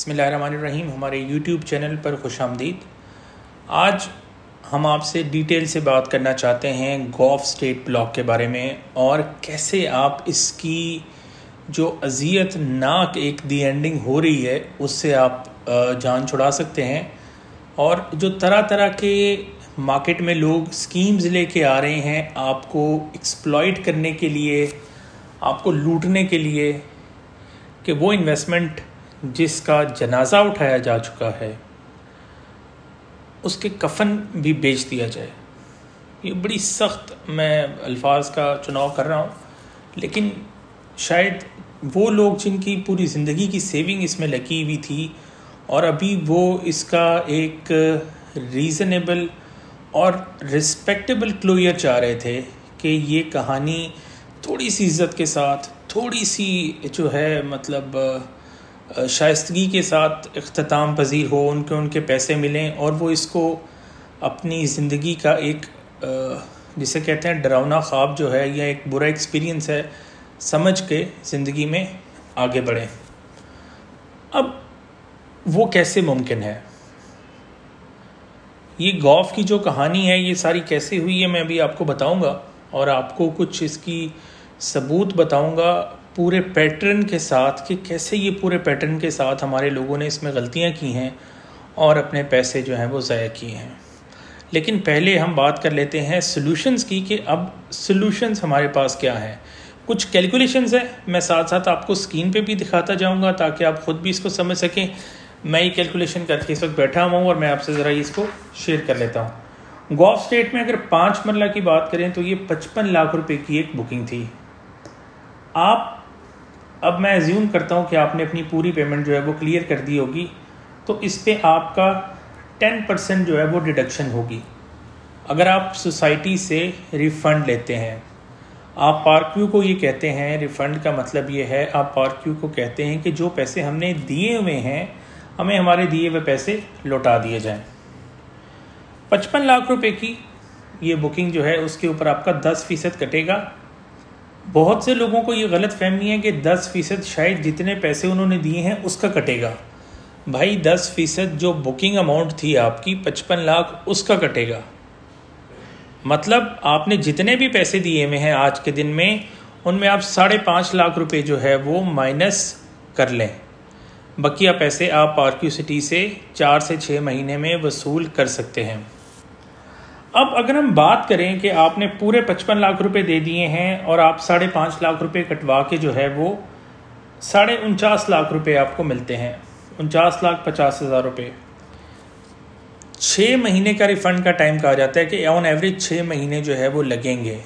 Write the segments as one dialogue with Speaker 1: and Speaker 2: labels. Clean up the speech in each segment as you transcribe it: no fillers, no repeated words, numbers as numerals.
Speaker 1: बिस्मिल्लाहिर्रहमानिर्रहीम। हमारे YouTube channel पर खुशामदीद। आज हम आपसे डिटेल से बात करना चाहते हैं गौफ स्टेट ब्लॉक के बारे में और कैसे आप इसकी जो अज़ियतनाक एक दी एंडिंग हो रही है उससे आप जान छुड़ा सकते हैं। और जो तरह तरह के मार्केट में लोग स्कीम्स लेके आ रहे हैं आपको एक्सप्लॉइट करने के लिए, आपको लूटने के लिए, कि वो इन्वेस्टमेंट जिसका जनाजा उठाया जा चुका है उसके कफन भी बेच दिया जाए। ये बड़ी सख्त मैं अल्फाज का चुनाव कर रहा हूँ, लेकिन शायद वो लोग जिनकी पूरी ज़िंदगी की सेविंग इसमें लगी हुई थी और अभी वो इसका एक रीज़नेबल और रिस्पेक्टेबल क्लोजर चाह रहे थे कि ये कहानी थोड़ी सी इज़्ज़त के साथ, थोड़ी सी जो है मतलब शाइस्तगी के साथ इख्तिताम पजीर हो, उनके पैसे मिलें और वो इसको अपनी ज़िंदगी का एक जिसे कहते हैं डरावना ख्वाब जो है या एक बुरा एक्सपीरियंस है समझ के ज़िंदगी में आगे बढ़ें। अब वो कैसे मुमकिन है? ये गौफ की जो कहानी है ये सारी कैसे हुई है मैं अभी आपको बताऊंगा और आपको कुछ इसकी सबूत बताऊंगा पूरे पैटर्न के साथ कि कैसे ये पूरे पैटर्न के साथ हमारे लोगों ने इसमें गलतियां की हैं और अपने पैसे जो हैं वो ज़ाया किए हैं। लेकिन पहले हम बात कर लेते हैं सॉल्यूशंस की कि अब सॉल्यूशंस हमारे पास क्या हैं। कुछ कैलकुलेशंस हैं, मैं साथ साथ आपको स्क्रीन पे भी दिखाता जाऊंगा ताकि आप ख़ुद भी इसको समझ सकें। मैं ये कैलकुलेशन करके इस वक्त बैठा हुआ हूँ और मैं आपसे ज़रा इसको शेयर कर लेता हूँ। गौफ स्टेट में अगर 5 मरला की बात करें तो ये 55 लाख रुपए की एक बुकिंग थी। अब मैं एज्यूम करता हूँ कि आपने अपनी पूरी पेमेंट जो है वो क्लियर कर दी होगी, तो इस पे आपका 10% जो है वो डिडक्शन होगी। अगर आप सोसाइटी से रिफ़ंड लेते हैं, आप पार्क्यू को ये कहते हैं, रिफ़ंड का मतलब ये है आप पार्क्यू को कहते हैं कि जो पैसे हमने दिए हुए हैं हमें हमारे दिए हुए पैसे लौटा दिए जाएं। 55 लाख रुपए की ये बुकिंग जो है उसके ऊपर आपका 10% कटेगा। बहुत से लोगों को ये गलत फहमी है कि 10% शायद जितने पैसे उन्होंने दिए हैं उसका कटेगा। भाई 10% जो बुकिंग अमाउंट थी आपकी 55 लाख उसका कटेगा। मतलब आपने जितने भी पैसे दिए हुए हैं आज के दिन में उनमें आप 5.5 लाख रुपए जो है वो माइनस कर लें। बकिया पैसे आप पार्क्यू सिटी से 4 से 6 महीने में वसूल कर सकते हैं। अब अगर हम बात करें कि आपने पूरे 55 लाख रुपए दे दिए हैं और आप 5.5 लाख रुपए कटवा के जो है वो 49.5 लाख रुपए आपको मिलते हैं, 49,50,000 रुपये। 6 महीने का रिफ़ंड का टाइम कहा जाता है कि ऑन एवरेज 6 महीने जो है वो लगेंगे।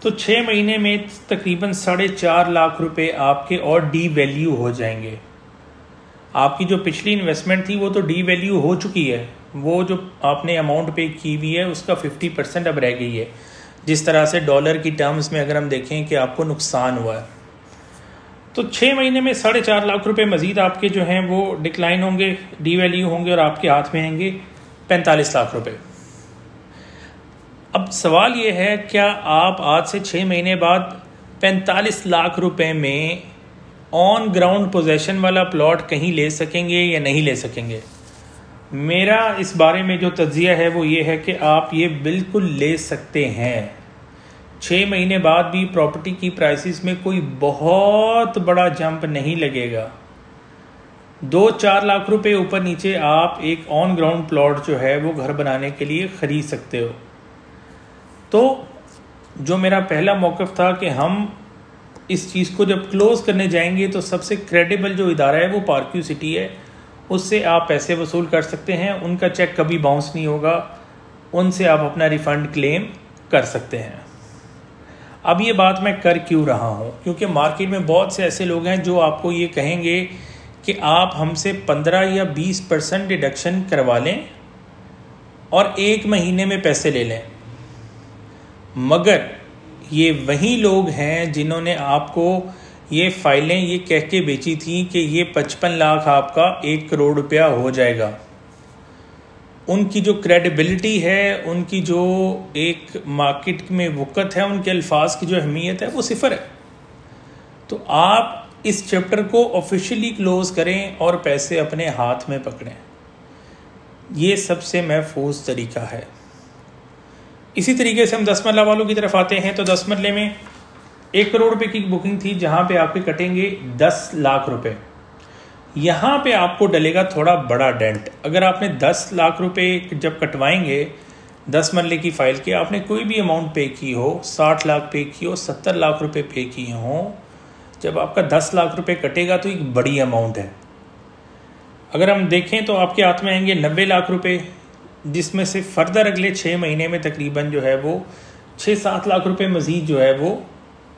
Speaker 1: तो 6 महीने में तकरीबन 4.5 लाख रुपए आपके और डी वैल्यू हो जाएंगे। आपकी जो पिछली इन्वेस्टमेंट थी वो तो डी वैल्यू हो चुकी है, वो जो आपने अमाउंट पे की हुई है उसका 50% अब रह गई है। जिस तरह से डॉलर की टर्म्स में अगर हम देखें कि आपको नुकसान हुआ है, तो 6 महीने में 4.5 लाख रुपए मज़ीद आपके जो हैं वो डिक्लाइन होंगे, डी वैल्यू होंगे और आपके हाथ में आएंगे 45 लाख रुपए। अब सवाल ये है, क्या आप आज से 6 महीने बाद 45 लाख रुपए में ऑन ग्राउंड पोजेशन वाला प्लॉट कहीं ले सकेंगे या नहीं ले सकेंगे? मेरा इस बारे में जो तज्जिया है वो ये है कि आप ये बिल्कुल ले सकते हैं। 6 महीने बाद भी प्रॉपर्टी की प्राइसेस में कोई बहुत बड़ा जंप नहीं लगेगा। 2-4 लाख रुपए ऊपर नीचे आप एक ऑन ग्राउंड प्लॉट जो है वो घर बनाने के लिए ख़रीद सकते हो। तो जो मेरा पहला मौक़िफ़ था कि हम इस चीज़ को जब क्लोज़ करने जाएंगे तो सबसे क्रेडिबल जो इदारा है वो पार्क्यू सिटी है, उससे आप पैसे वसूल कर सकते हैं। उनका चेक कभी बाउंस नहीं होगा, उनसे आप अपना रिफ़ंड क्लेम कर सकते हैं। अब ये बात मैं कर क्यों रहा हूँ? क्योंकि मार्केट में बहुत से ऐसे लोग हैं जो आपको ये कहेंगे कि आप हमसे 15 या 20% डिडक्शन करवा लें और 1 महीने में पैसे ले लें। मगर ये वही लोग हैं जिन्होंने आपको ये फाइलें ये कह के बेची थी कि ये 55 लाख आपका 1 करोड़ रुपया हो जाएगा। उनकी जो क्रेडिबिलिटी है, उनकी जो एक मार्केट में वक़्त है, उनके अल्फाज की जो अहमियत है वो सिफर है। तो आप इस चैप्टर को ऑफिशियली क्लोज करें और पैसे अपने हाथ में पकड़ें। ये सबसे महफूज तरीका है। इसी तरीके से हम 10 मरला वालों की तरफ आते हैं। तो 10 मरले में 1 करोड़ रुपए की बुकिंग थी, जहां पे आपके कटेंगे 10 लाख रुपए। यहाँ पे आपको डलेगा थोड़ा बड़ा डेंट। अगर आपने 10 लाख रुपए जब कटवाएंगे 10 मरले की फाइल के, आपने कोई भी अमाउंट पे की हो, 60 लाख पे की हो, 70 लाख रुपए पे किए हों, जब आपका 10 लाख रुपए कटेगा तो एक बड़ी अमाउंट है। अगर हम देखें तो आपके हाथ में आएंगे 90 लाख रुपए, जिसमें से फर्दर अगले 6 महीने में तकरीबन जो है वो 6-7 लाख रुपए मज़ीद जो है वो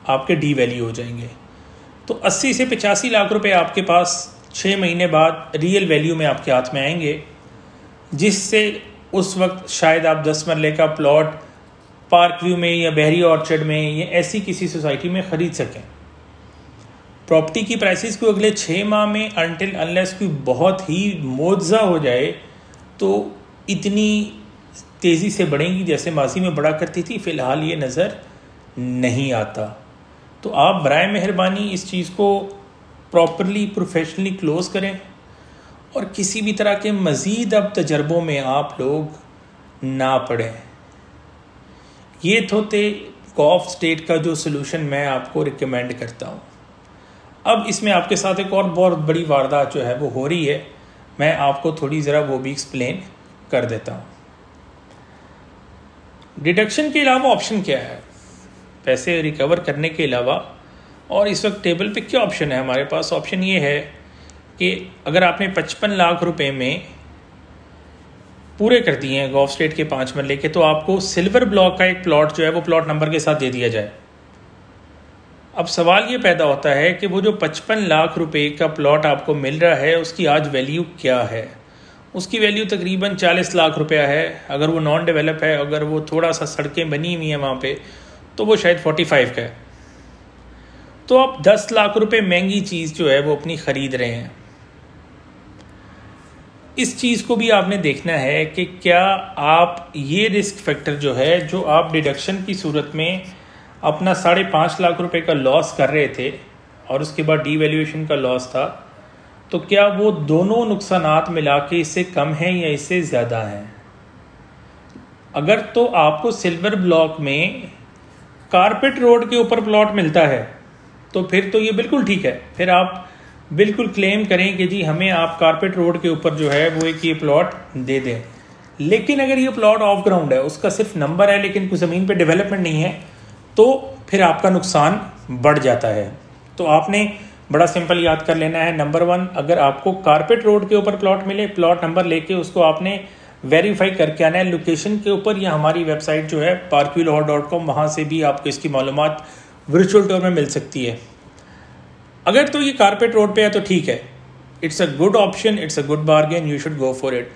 Speaker 1: आपके डी वैल्यू हो जाएंगे। तो 80 से 85 लाख रुपए आपके पास 6 महीने बाद रियल वैल्यू में आपके हाथ में आएंगे, जिससे उस वक्त शायद आप 10 मरले का प्लॉट पार्क व्यू में या बहरी ऑर्चर्ड में या ऐसी किसी सोसाइटी में ख़रीद सकें। प्रॉपर्टी की प्राइसेस को अगले 6 माह में अनटिल अनलेस कोई बहुत ही मुआवजा हो जाए तो इतनी तेज़ी से बढ़ेंगी जैसे माजी में बढ़ा करती थी। फ़िलहाल ये नज़र नहीं आता। तो आप बराए मेहरबानी इस चीज़ को प्रॉपरली प्रोफेशनली क्लोज करें और किसी भी तरह के मज़ीद अब तजर्बों में आप लोग ना पड़ें। ये तो थे गॉफ स्टेट का जो सलूशन मैं आपको रिकमेंड करता हूँ। अब इसमें आपके साथ एक और बहुत बड़ी वारदात जो है वो हो रही है, मैं आपको थोड़ी ज़रा वो भी एक्सप्लेन कर देता हूँ। डिडक्शन के अलावा ऑप्शन क्या है पैसे रिकवर करने के अलावा, और इस वक्त टेबल पे क्या ऑप्शन है हमारे पास? ऑप्शन ये है कि अगर आपने 55 लाख रुपए में पूरे कर दिए हैं गॉफ स्टेट के 5 मरले के, तो आपको सिल्वर ब्लॉक का एक प्लॉट जो है वो प्लॉट नंबर के साथ दे दिया जाए। अब सवाल ये पैदा होता है कि वो जो 55 लाख रुपए का प्लॉट आपको मिल रहा है उसकी आज वैल्यू क्या है? उसकी वैल्यू तकरीबन 40 लाख रुपया है। अगर वो नॉन डेवलप है, अगर वो थोड़ा सा सड़कें बनी हुई हैं वहाँ पे, तो वो शायद 45 का है। तो आप 10 लाख रुपए महंगी चीज़ जो है वो अपनी ख़रीद रहे हैं। इस चीज़ को भी आपने देखना है कि क्या आप ये रिस्क फैक्टर जो है, जो आप डिडक्शन की सूरत में अपना 5.5 लाख रुपए का लॉस कर रहे थे और उसके बाद डीवैल्यूएशन का लॉस था, तो क्या वो दोनों नुकसानात मिला के इससे कम हैं या इससे ज़्यादा हैं? अगर तो आपको सिल्वर ब्लॉक में कारपेट रोड के ऊपर प्लॉट मिलता है तो फिर तो ये बिल्कुल ठीक है, फिर आप बिल्कुल क्लेम करें कि जी हमें आप कारपेट रोड के ऊपर जो है वो एक ये प्लॉट दे दें। लेकिन अगर ये प्लॉट ऑफ ग्राउंड है, उसका सिर्फ नंबर है लेकिन कोई ज़मीन पे डेवलपमेंट नहीं है, तो फिर आपका नुकसान बढ़ जाता है। तो आपने बड़ा सिंपल याद कर लेना है। नंबर 1, अगर आपको कारपेट रोड के ऊपर प्लॉट मिले, प्लॉट नंबर लेके उसको आपने वेरीफाई करके आना है लोकेशन के ऊपर, या हमारी वेबसाइट जो है parkviewlahore.com, वहाँ से भी आपको इसकी मालूमात वर्चुअल टूर में मिल सकती है। अगर तो ये कारपेट रोड पे है तो ठीक है, it's a good option, it's a good bargain, you should go for it.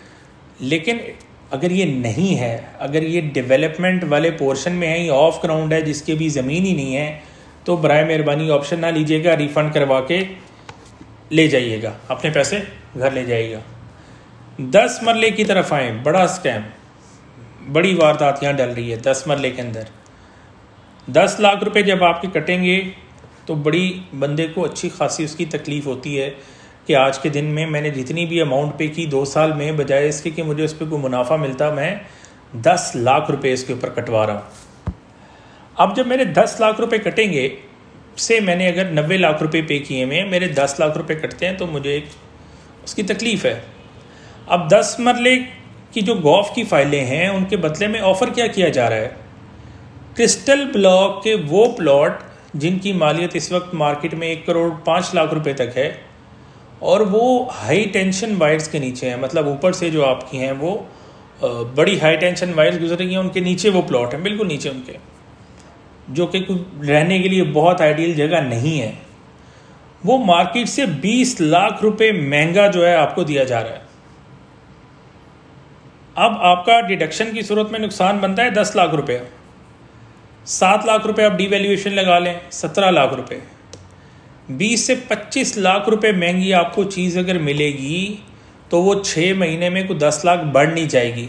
Speaker 1: लेकिन अगर ये नहीं है, अगर ये डेवलपमेंट वाले पोर्शन में है, ये ऑफ ग्राउंड है जिसकी भी ज़मीन ही नहीं है, तो बराए मेहरबानी ऑप्शन ना लीजिएगा, रिफ़ंड करवा के ले जाइएगा, अपने पैसे घर ले जाइएगा। 10 मरले की तरफ आएँ, बड़ा स्कैम, बड़ी वारदात यहाँ डल रही है 10 मरले के अंदर। 10 लाख रुपए जब आपके कटेंगे तो बड़ी बंदे को अच्छी खासी उसकी तकलीफ़ होती है कि आज के दिन में मैंने जितनी भी अमाउंट पे की 2 साल में, बजाय इसके कि मुझे उस पर कोई मुनाफा मिलता, मैं 10 लाख रुपए इसके ऊपर कटवा रहा हूँ। अब जब मेरे 10 लाख रुपए कटेंगे, से मैंने अगर 90 लाख रुपए पे किए हुए, मेरे 10 लाख रुपए कटते हैं तो मुझे उसकी तकलीफ़ है। अब 10 मरले की जो गॉफ की फाइलें हैं उनके बदले में ऑफ़र क्या किया जा रहा है? क्रिस्टल ब्लॉक के वो प्लॉट जिनकी मालियत इस वक्त मार्केट में 1 करोड़ 5 लाख रुपए तक है, और वो हाई टेंशन वायर्स के नीचे हैं, मतलब ऊपर से जो आपकी हैं वो बड़ी हाई टेंशन वायर्स गुजर रही हैं, उनके नीचे वो प्लॉट हैं, बिल्कुल नीचे उनके, जो कि रहने के लिए बहुत आइडियल जगह नहीं है। वो मार्केट से 20 लाख रुपए महंगा जो है आपको दिया जा रहा है। अब आपका डिडक्शन की सूरत में नुकसान बनता है 10 लाख रुपए, 7 लाख रुपए आप डीवैल्यूएशन लगा लें, 17 लाख रुपए। 20 से 25 लाख रुपए महंगी आपको चीज़ अगर मिलेगी तो वो 6 महीने में कोई 10 लाख बढ़ नहीं जाएगी।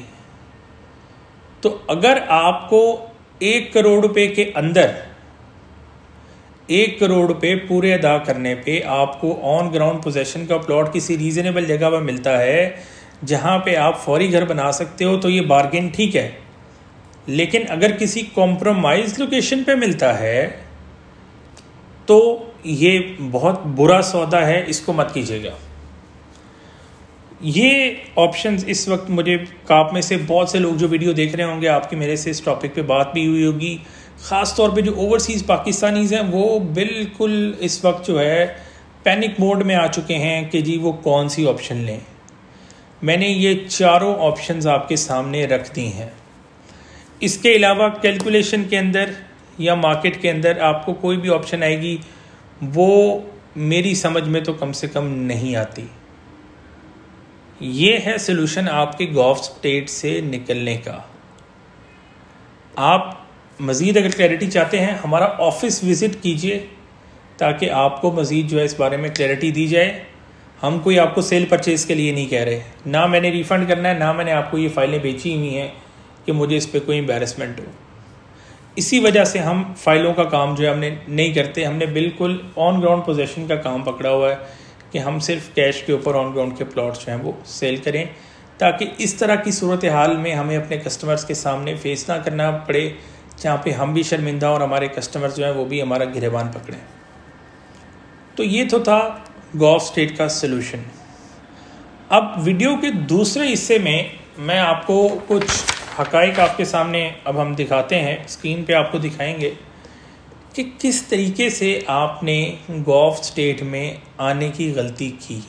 Speaker 1: तो अगर आपको 1 करोड़ रुपए के अंदर 1 करोड़ पे पूरे अदा करने पे आपको ऑन ग्राउंड पोजेशन का प्लॉट किसी रीज़नेबल जगह पर मिलता है जहाँ पे आप फौरी घर बना सकते हो, तो ये बार्गेन ठीक है। लेकिन अगर किसी कॉम्प्रोमाइज लोकेशन पे मिलता है तो ये बहुत बुरा सौदा है, इसको मत कीजिएगा। ये ऑप्शंस इस वक्त मुझे आप में से बहुत से लोग जो वीडियो देख रहे होंगे, आपकी मेरे से इस टॉपिक पे बात भी हुई होगी। ख़ास तौर पे जो ओवरसीज़ पाकिस्तानीज़ हैं वो बिल्कुल इस वक्त जो है पैनिक मोड में आ चुके हैं कि जी वो कौन सी ऑप्शन लें। मैंने ये चारों ऑप्शंस आपके सामने रख दी हैं। इसके अलावा कैलकुलेशन के अंदर या मार्केट के अंदर आपको कोई भी ऑप्शन आएगी वो मेरी समझ में तो कम से कम नहीं आती। ये है सलूशन आपके गल्फ स्टेट से निकलने का। आप मज़ीद अगर क्लैरिटी चाहते हैं, हमारा ऑफिस विज़िट कीजिए ताकि आपको मज़ीद जो है इस बारे में क्लैरिटी दी जाए। हम कोई आपको सेल परचेज़ के लिए नहीं कह रहे, ना मैंने रिफ़ंड करना है, ना मैंने आपको ये फ़ाइलें बेची हुई हैं कि मुझे इस पर कोई एम्बैरेसमेंट हो। इसी वजह से हम फ़ाइलों का काम जो है हमने नहीं करते। हमने बिल्कुल ऑन ग्राउंड पोजेशन का काम पकड़ा हुआ है कि हम सिर्फ कैश के ऊपर ऑन ग्राउंड के प्लॉट्स जो हैं वो सेल करें, ताकि इस तरह की सूरत हाल में हमें अपने कस्टमर्स के सामने फेस ना करना पड़े जहाँ पे हम भी शर्मिंदा और हमारे कस्टमर्स जो हैं वो भी हमारा गिरेबान पकड़ें। तो ये तो था गल्फ स्टेट का सलूशन। अब वीडियो के दूसरे हिस्से में मैं आपको कुछ हक़ाइक़ आपके सामने अब हम दिखाते हैं, स्क्रीन पे आपको दिखाएंगे कि किस तरीके से आपने गल्फ स्टेट में आने की गलती की।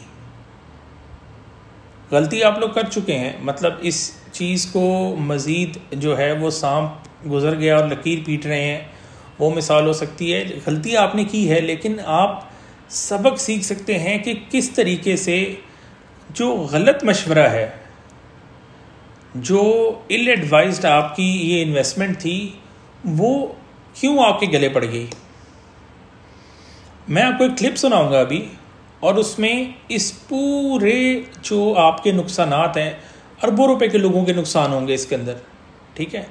Speaker 1: गलती आप लोग कर चुके हैं, मतलब इस चीज़ को मज़ीद जो है वो सांप गुज़र गया और लकीर पीट रहे हैं, वो मिसाल हो सकती है। गलती आपने की है, लेकिन आप सबक सीख सकते हैं कि किस तरीके से जो गलत मशवरा है, जो इल एडवाइज्ड आपकी ये इन्वेस्टमेंट थी, वो क्यों आपके गले पड़ गई। मैं आपको एक क्लिप सुनाऊंगा अभी, और उसमें इस पूरे जो आपके नुकसानात हैं, अरबों रुपए के लोगों के नुकसान होंगे इसके अंदर, ठीक है,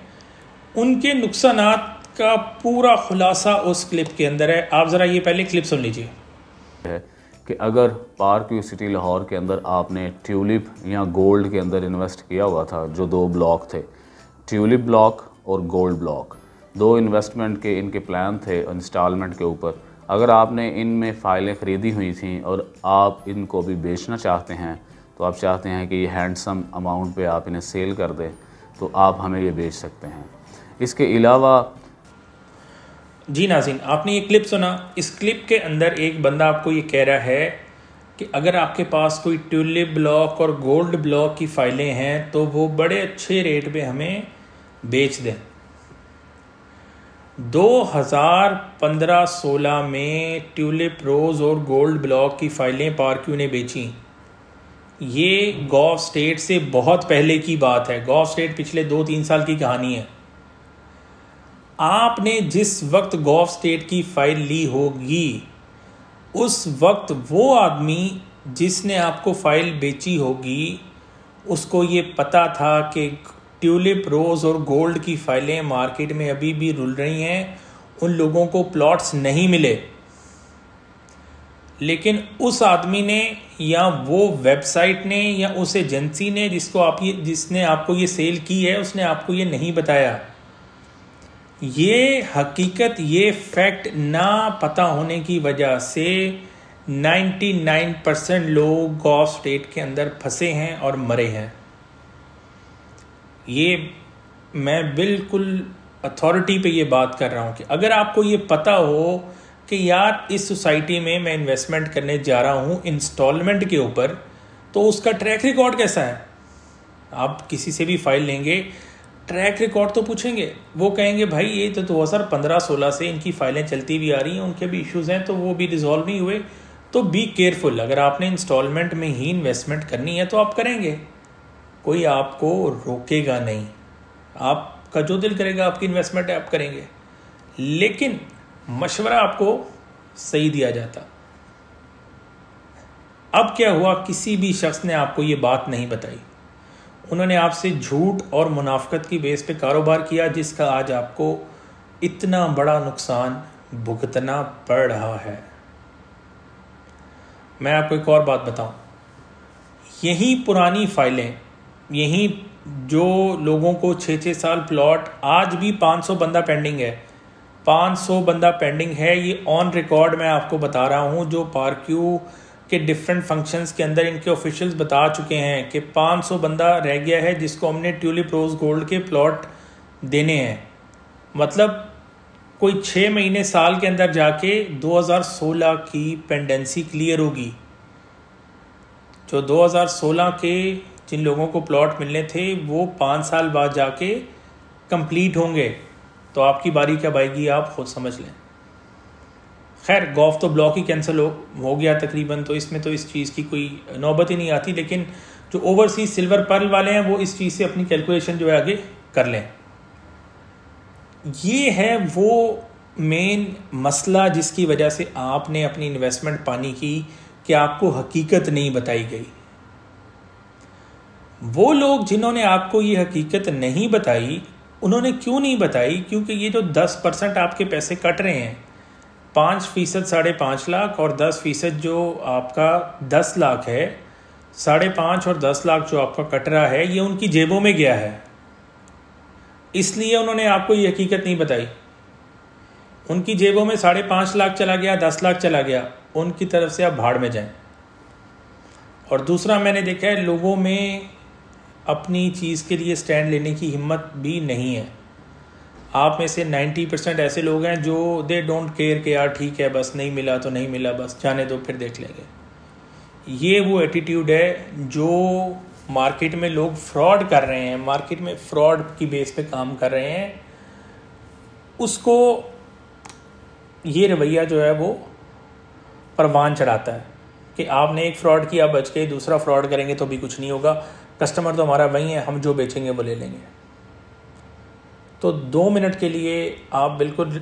Speaker 1: उनके नुकसानात का पूरा खुलासा उस क्लिप के अंदर है। आप ज़रा ये पहले क्लिप सुन लीजिए।
Speaker 2: है कि अगर पार्क व्यू सिटी लाहौर के अंदर आपने ट्यूलिप या गोल्ड के अंदर इन्वेस्ट किया हुआ था, जो 2 ब्लॉक थे, ट्यूलिप ब्लॉक और गोल्ड ब्लॉक, 2 इन्वेस्टमेंट के इनके प्लान थे इंस्टॉलमेंट के ऊपर। अगर आपने इनमें फ़ाइलें ख़रीदी हुई थी और आप इनको भी बेचना चाहते हैं, तो आप चाहते हैं कि ये हैंडसम अमाउंट पे आप इन्हें सेल कर दें, तो आप हमें ये बेच सकते हैं। इसके अलावा
Speaker 1: जी नाज़रीन, आपने ये क्लिप सुना। इस क्लिप के अंदर एक बंदा आपको ये कह रहा है कि अगर आपके पास कोई ट्यूलिप ब्लॉक और गोल्ड ब्लॉक की फ़ाइलें हैं तो वो बड़े अच्छे रेट पे हमें बेच दें। 2015-16 में ट्यूलिप रोज़ और गोल्ड ब्लॉक की फ़ाइलें पार्क्यू ने बेची। ये गल्फ स्टेट से बहुत पहले की बात है। गल्फ स्टेट पिछले 2-3 साल की कहानी है। आपने जिस वक्त गल्फ स्टेट की फ़ाइल ली होगी, उस वक्त वो आदमी जिसने आपको फ़ाइल बेची होगी, उसको ये पता था कि ट्यूलिप रोज़ और गोल्ड की फ़ाइलें मार्केट में अभी भी रुल रही हैं, उन लोगों को प्लॉट्स नहीं मिले। लेकिन उस आदमी ने या वो वेबसाइट ने या उस एजेंसी ने जिसने आपको ये सेल की है, उसने आपको ये नहीं बताया। ये हकीकत, ये फैक्ट ना पता होने की वजह से 99% लोग गल्फ स्टेट के अंदर फंसे हैं और मरे हैं। ये मैं बिल्कुल अथॉरिटी पे ये बात कर रहा हूँ कि अगर आपको ये पता हो कि यार इस सोसाइटी में मैं इन्वेस्टमेंट करने जा रहा हूँ इंस्टॉलमेंट के ऊपर, तो उसका ट्रैक रिकॉर्ड कैसा है। आप किसी से भी फाइल लेंगे, ट्रैक रिकॉर्ड तो पूछेंगे, वो कहेंगे भाई ये तो 2015-16 से इनकी फाइलें चलती भी आ रही हैं, उनके भी इश्यूज़ हैं, तो वो भी रिजॉल्व नहीं हुए। तो बी केयरफुल। अगर आपने इंस्टॉलमेंट में ही इन्वेस्टमेंट करनी है तो आप करेंगे, कोई आपको रोकेगा नहीं। आपका जो दिल करेगा, आपकी इन्वेस्टमेंट है, आप करेंगे, लेकिन मशवरा आपको सही दिया जाता। अब क्या हुआ, किसी भी शख्स ने आपको ये बात नहीं बताई, उन्होंने आपसे झूठ और मुनाफिकत की बेस पे कारोबार किया, जिसका आज आपको इतना बड़ा नुकसान भुगतना पड़ रहा है। मैं आपको एक और बात बताऊं, यही पुरानी फाइलें, यही जो लोगों को 6-6 साल प्लॉट, आज भी 500 बंदा पेंडिंग है, 500 बंदा पेंडिंग है। ये ऑन रिकॉर्ड मैं आपको बता रहा हूँ, जो पारक्यू के डिफरेंट फंक्शंस के अंदर इनके ऑफिशियल्स बता चुके हैं कि 500 बंदा रह गया है जिसको हमने ट्यूलिप रोज गोल्ड के प्लॉट देने हैं। मतलब कोई 6 महीने साल के अंदर जाके 2016 की पेंडेंसी क्लियर होगी। जो 2016 के जिन लोगों को प्लॉट मिलने थे वो 5 साल बाद जाके कंप्लीट होंगे। तो आपकी बारी कब आएगी आप खुद समझ लें। खैर गॉफ तो ब्लॉक ही कैंसिल हो गया तकरीबन, तो इसमें तो इस चीज़ की कोई नौबत ही नहीं आती। लेकिन जो ओवरसीज सिल्वर पर्ल वाले हैं वो इस चीज़ से अपनी कैलकुलेशन जो है आगे कर लें। ये है वो मेन मसला जिसकी वजह से आपने अपनी इन्वेस्टमेंट पानी की कि आपको हकीकत नहीं बताई गई। वो लोग जिन्होंने आपको ये हकीकत नहीं बताई, उन्होंने क्यों नहीं बताई? क्योंकि ये जो 10% आपके पैसे कट रहे हैं, 5% 5.5 लाख और 10% जो आपका 10 लाख है, 5.5 और 10 लाख जो आपका कट रहा है, ये उनकी जेबों में गया है। इसलिए उन्होंने आपको ये हकीकत नहीं बताई। उनकी जेबों में 5.5 लाख चला गया, 10 लाख चला गया, उनकी तरफ से आप भाड़ में जाएं। और दूसरा मैंने देखा है लोगों में अपनी चीज़ के लिए स्टैंड लेने की हिम्मत भी नहीं है। आप में से 90% ऐसे लोग हैं जो दे डोंट केयर कि यार ठीक है बस नहीं मिला तो नहीं मिला, बस जाने दो फिर देख लेंगे। ये वो एटीट्यूड है जो मार्केट में लोग फ्रॉड कर रहे हैं, मार्केट में फ्रॉड की बेस पे काम कर रहे हैं, उसको ये रवैया जो है वो परवान चढ़ाता है कि आपने एक फ्रॉड किया बच के, दूसरा फ्रॉड करेंगे तो भी कुछ नहीं होगा, कस्टमर तो हमारा वही है, हम जो बेचेंगे वो ले लेंगे। तो 2 मिनट के लिए आप बिल्कुल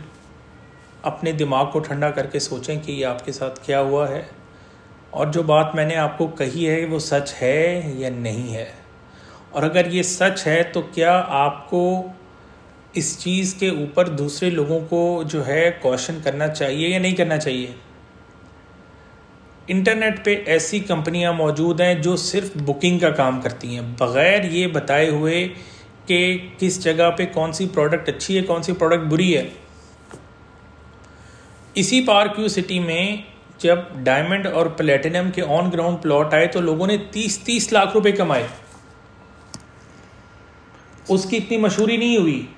Speaker 1: अपने दिमाग को ठंडा करके सोचें कि ये आपके साथ क्या हुआ है और जो बात मैंने आपको कही है वो सच है या नहीं है। और अगर ये सच है तो क्या आपको इस चीज़ के ऊपर दूसरे लोगों को जो है क्वेश्चन करना चाहिए या नहीं करना चाहिए। इंटरनेट पे ऐसी कंपनियां मौजूद हैं जो सिर्फ बुकिंग का काम करती हैं, बग़ैर ये बताए हुए कि किस जगह पे कौन सी प्रोडक्ट अच्छी है, कौन सी प्रोडक्ट बुरी है। इसी पारक्यू सिटी में जब डायमंड और प्लेटिनम के ऑन ग्राउंड प्लॉट आए तो लोगों ने 30-30 लाख रुपए कमाए। उसकी इतनी मशहूरी नहीं हुई,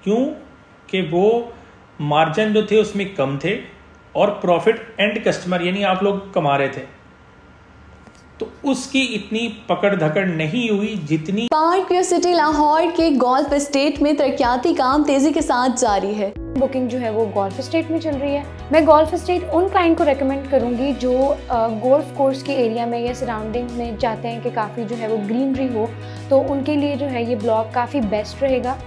Speaker 1: क्यों कि वो मार्जिन जो थे उसमें कम थे और प्रॉफिट एंड कस्टमर यानी आप लोग कमा रहे थे, तो उसकी इतनी पकड़ धकड़ नहीं हुई जितनी।
Speaker 3: पारक्यू सिटी लाहौर के गोल्फ एस्टेट में तरक्याती काम तेजी के साथ जारी है।
Speaker 4: बुकिंग जो है वो गोल्फ एस्टेट में चल रही है। मैं गोल्फ एस्टेट उन क्लाइंट को रेकमेंड करूंगी जो गोल्फ कोर्स के एरिया में या सराउंडिंग में चाहते हैं कि काफ़ी जो है वो ग्रीनरी हो, तो उनके लिए जो है ये ब्लॉक काफ़ी बेस्ट रहेगा।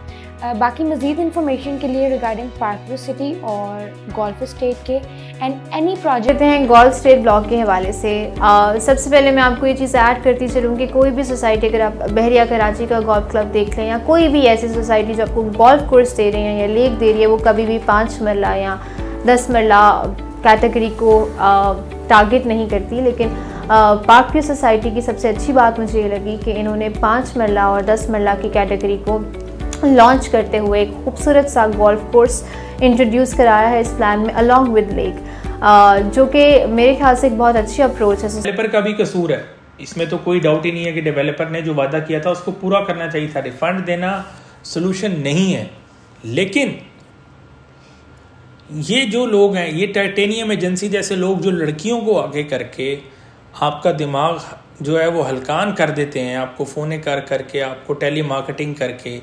Speaker 4: बाकी मज़ीद इन्फॉर्मेशन के लिए रिगार्डिंग पारक्यू सिटी और गोल्फ एस्टेट के एंड एनी प्रोजेक्ट हैं गोल्फ एस्टेट ब्लॉक के हवाले से, सबसे पहले मैं आपको ये चीज़ ऐड करती चलूँगी, कोई भी सोसाइटी अगर आप बहरिया कराची का गोल्फ क्लब देख लें या कोई भी ऐसी सोसाइटी जो आपको गोल्फ कोर्स दे रही है या लेक दे रही है, वो कभी भी 5 मरला या 10 मरला कैटेगरी को टारगेट नहीं करती। लेकिन पारक्यू सोसाइटी की सबसे अच्छी बात मुझे ये लगी कि इन्होंने 5 मरला और 10 मरला की कैटेगरी को लॉन्च करते हुए एक खूबसूरत सा गोल्फ कोर्स इंट्रोड्यूस कराया है इस प्लान में अलॉन्ग विद लेक, जो कि मेरे ख्याल से एक बहुत अच्छी अप्रोच है।
Speaker 1: डेवलपर का भी कसूर है, इसमें तो कोई डाउट ही नहीं है कि डेवलपर ने जो वादा किया था उसको पूरा करना चाहिए था। रिफंड देना सोल्यूशन नहीं है, लेकिन ये जो लोग हैं, ये टाइटेनियम एजेंसी जैसे लोग जो लड़कियों को आगे करके आपका दिमाग जो है वो हलकान कर देते हैं, आपको फ़ोन कर करके, आपको टेली मार्केटिंग करके,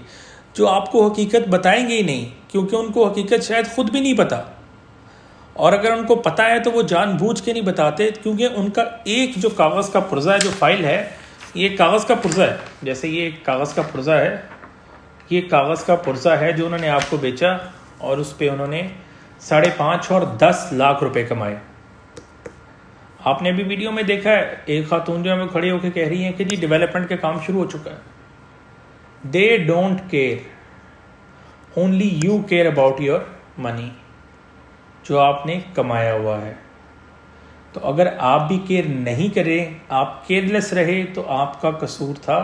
Speaker 1: जो आपको हकीकत बताएंगे ही नहीं, क्योंकि उनको हकीकत शायद ख़ुद भी नहीं पता, और अगर उनको पता है तो वो जानबूझ के नहीं बताते, क्योंकि उनका एक जो कागज़ का पुर्जा है, जो फाइल है, ये कागज़ का पुर्जा है। जैसे ये कागज़ का पुर्जा है, ये कागज़ का पुर्जा है जो उन्होंने आपको बेचा और उस पर उन्होंने 5.5 और 10 लाख रुपए कमाए। आपने भी वीडियो में देखा है, एक खातून जो हमें खड़े होकर कह रही हैं कि जी डेवलपमेंट का काम शुरू हो चुका है। They don't care, only you care about your money. जो आपने कमाया हुआ है। तो अगर आप भी केयर नहीं करें, आप केयरलेस रहे, तो आपका कसूर था।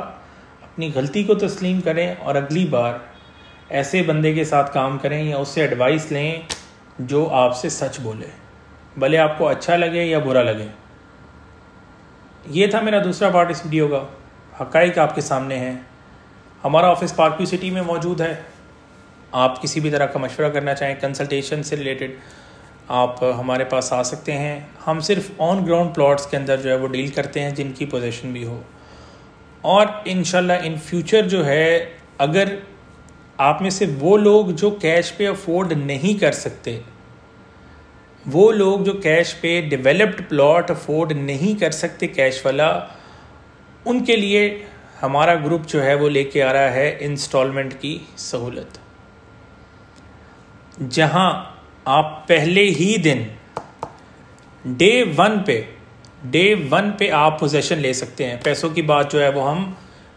Speaker 1: अपनी गलती को तस्लीम करें और अगली बार ऐसे बंदे के साथ काम करें या उससे एडवाइस लें जो आपसे सच बोले, भले आपको अच्छा लगे या बुरा लगे। ये था मेरा दूसरा पार्ट इस वीडियो का। हक़ाइक़ आपके सामने हैं। हमारा ऑफिस पार्क व्यू सिटी में मौजूद है। आप किसी भी तरह का मशवरा करना चाहें कंसल्टेशन से रिलेटेड, आप हमारे पास आ सकते हैं। हम सिर्फ ऑन ग्राउंड प्लॉट्स के अंदर जो है वो डील करते हैं जिनकी पोजीशन भी हो। और इंशाल्लाह इन फ्यूचर जो है, अगर आप में से वो लोग जो कैश पे अफोर्ड नहीं कर सकते, वो लोग जो कैश पे डेवलप्ड प्लॉट अफोर्ड नहीं कर सकते कैश वाला, उनके लिए हमारा ग्रुप जो है वो लेके आ रहा है इंस्टॉलमेंट की सहूलत, जहां आप पहले ही दिन डे वन पे आप पोजेशन ले सकते हैं। पैसों की बात जो है वो हम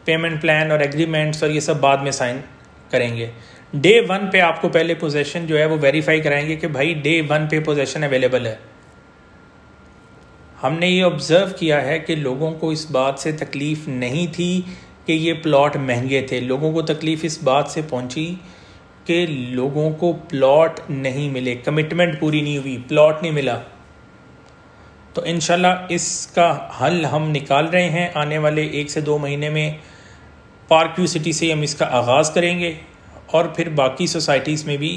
Speaker 1: पेमेंट प्लान और एग्रीमेंट्स और ये सब बाद में साइन करेंगे। डे 1 पे आपको पहले पोजेशन जो है वो वेरीफाई कराएंगे कि भाई डे 1 पे पोजेशन अवेलेबल है। हमने ये ऑब्ज़र्व किया है कि लोगों को इस बात से तकलीफ़ नहीं थी कि ये प्लॉट महंगे थे। लोगों को तकलीफ़ इस बात से पहुंची कि लोगों को प्लॉट नहीं मिले, कमिटमेंट पूरी नहीं हुई, प्लॉट नहीं मिला। तो इंशाल्लाह इसका हल हम निकाल रहे हैं। आने वाले 1 से 2 महीने में पार्क व्यू सिटी से हम इसका आगाज़ करेंगे और फिर बाकी सोसाइटीज़ में भी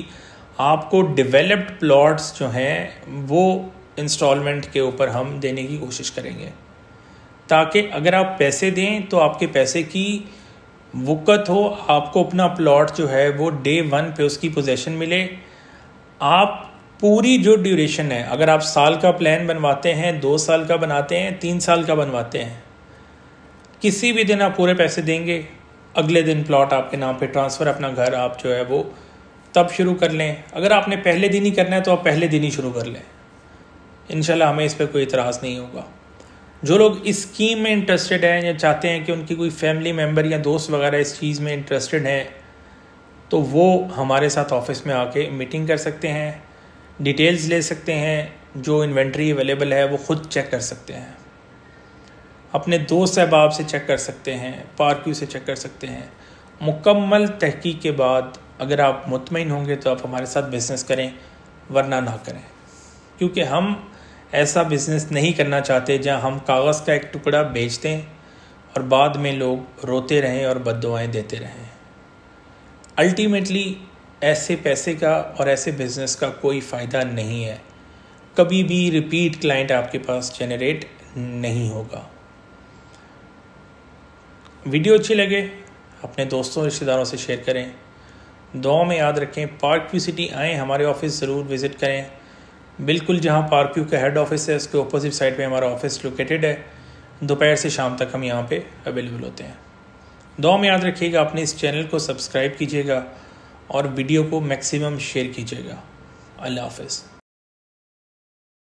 Speaker 1: आपको डेवलप्ड प्लॉट्स जो हैं वो इंस्टॉलमेंट के ऊपर हम देने की कोशिश करेंगे, ताकि अगर आप पैसे दें तो आपके पैसे की वक़्त हो, आपको अपना प्लॉट जो है वो डे 1 पे उसकी पोजीशन मिले। आप पूरी जो ड्यूरेशन है, अगर आप साल का प्लान बनवाते हैं, 2 साल का बनाते हैं, 3 साल का बनवाते हैं, किसी भी दिन आप पूरे पैसे देंगे, अगले दिन प्लॉट आपके नाम पे ट्रांसफ़र, अपना घर आप जो है वो तब शुरू कर लें। अगर आपने पहले दिन ही करना है तो आप पहले दिन ही शुरू कर लें। इंशाल्लाह हमें इस पर कोई इतराज़ नहीं होगा। जो लोग इस स्कीम में इंटरेस्टेड हैं या चाहते हैं कि उनकी कोई फैमिली मेम्बर या दोस्त वगैरह इस चीज़ में इंटरेस्टेड हैं, तो वो हमारे साथ ऑफिस में आके मीटिंग कर सकते हैं, डिटेल्स ले सकते हैं, जो इन्वेंट्री अवेलेबल है वो ख़ुद चेक कर सकते हैं, अपने दोस्त अहबाब से चेक कर सकते हैं, पार्क व्यू से चेक कर सकते हैं। मुकम्मल तहकीक के बाद अगर आप मुतमईन होंगे तो आप हमारे साथ बिज़नेस करें, वरना ना करें, क्योंकि हम ऐसा बिज़नेस नहीं करना चाहते जहां हम कागज़ का एक टुकड़ा बेच दें और बाद में लोग रोते रहें और बद्दुआएं देते रहें। अल्टीमेटली ऐसे पैसे का और ऐसे बिज़नेस का कोई फ़ायदा नहीं है। कभी भी रिपीट क्लाइंट आपके पास जनरेट नहीं होगा। वीडियो अच्छी लगे अपने दोस्तों रिश्तेदारों से शेयर करें। दुआ में याद रखें, पार्क व्यू सिटी आएँ, हमारे ऑफिस ज़रूर विज़िट करें। बिल्कुल जहां पार्क व्यू का हेड ऑफिस है उसके अपोजिट साइड पे हमारा ऑफिस लोकेटेड है। दोपहर से शाम तक हम यहां पे अवेलेबल होते हैं। दुआ में याद रखिएगा, अपने इस चैनल को सब्सक्राइब कीजिएगा और वीडियो को मैक्सिमम शेयर कीजिएगा। अल्लाह हाफ़िज़।